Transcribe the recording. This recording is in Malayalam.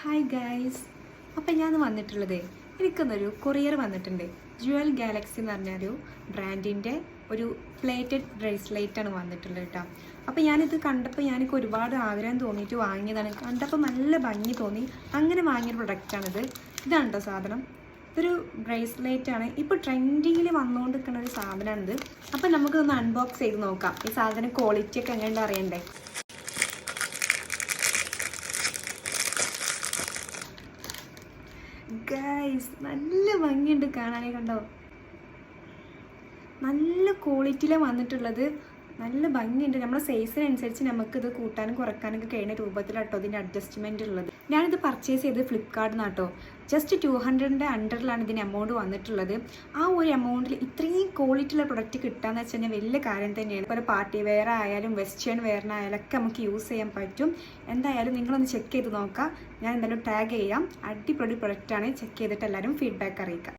ഹായ് ഗൈസ്, അപ്പം ഞാൻ വന്നിട്ടുള്ളത് എനിക്കൊന്നൊരു കൊറിയർ വന്നിട്ടുണ്ട്. ജുവൽ ഗാലക്സി എന്ന് പറഞ്ഞൊരു ബ്രാൻഡിൻ്റെ ഒരു പ്ലേറ്റഡ് ബ്രേസ്ലെറ്റാണ് വന്നിട്ടുള്ളത് കേട്ടോ. അപ്പോൾ ഞാനിത് കണ്ടപ്പോൾ എനിക്ക് ഒരുപാട് ആഗ്രഹം തോന്നിയിട്ട് വാങ്ങിയതാണ്. കണ്ടപ്പോൾ നല്ല ഭംഗി തോന്നി, അങ്ങനെ വാങ്ങിയ പ്രൊഡക്റ്റാണിത്. ഇതാണ് കേട്ടോ സാധനം. ഇതൊരു ബ്രേസ്ലെറ്റാണ്, ഇപ്പോൾ ട്രെൻഡിങ്ങിൽ വന്നുകൊണ്ടിരിക്കുന്ന ഒരു സാധനമാണിത്. അപ്പം നമുക്കൊന്ന് അൺബോക്സ് ചെയ്ത് നോക്കാം. ഈ സാധനം ക്വാളിറ്റിയൊക്കെ എങ്ങനെയുണ്ട് അറിയണ്ടേ. ഗൈസ്, നല്ല ഭംഗിയുണ്ട് കാണാനേ, കണ്ടോ? നല്ല ക്വാളിറ്റിയിലാണ് വന്നിട്ടുള്ളത്. നല്ല ഭംഗിയുണ്ട്. നമ്മുടെ സൈസിനനുസരിച്ച് നമുക്കിത് കൂട്ടാനും കുറക്കാനൊക്കെ കഴിയുന്ന രൂപത്തിലാട്ടോ ഇതിൻ്റെ അഡ്ജസ്റ്റ്മെൻറ്റ് ഉള്ളത്. ഞാനിത് പർച്ചേസ് ചെയ്ത് ഫ്ലിപ്കാർട്ടിൽ നിന്നാട്ടോ. ജസ്റ്റ് 200ൻ്റെ അണ്ടറിലാണ് ഇതിന് എമൗണ്ട് വന്നിട്ടുള്ളത്. ആ ഒരു എമൗണ്ടിൽ ഇത്രയും ക്വാളിറ്റിയുള്ള പ്രൊഡക്റ്റ് കിട്ടുകയെന്ന് വെച്ച് കഴിഞ്ഞാൽ വലിയ കാര്യം തന്നെയാണ്. ഇപ്പോൾ പാർട്ടി വെയർ ആയാലും വെസ്റ്റേൺ വെയറിനായാലും ഒക്കെ നമുക്ക് യൂസ് ചെയ്യാൻ പറ്റും. എന്തായാലും നിങ്ങളൊന്ന് ചെക്ക് ചെയ്ത് നോക്കാം. ഞാൻ എന്തായാലും ടാഗ് ചെയ്യാം. അടിപൊളി പ്രൊഡക്റ്റാണ്. ചെക്ക് ചെയ്തിട്ട് എല്ലാവരും ഫീഡ്ബാക്ക് അറിയിക്കാം.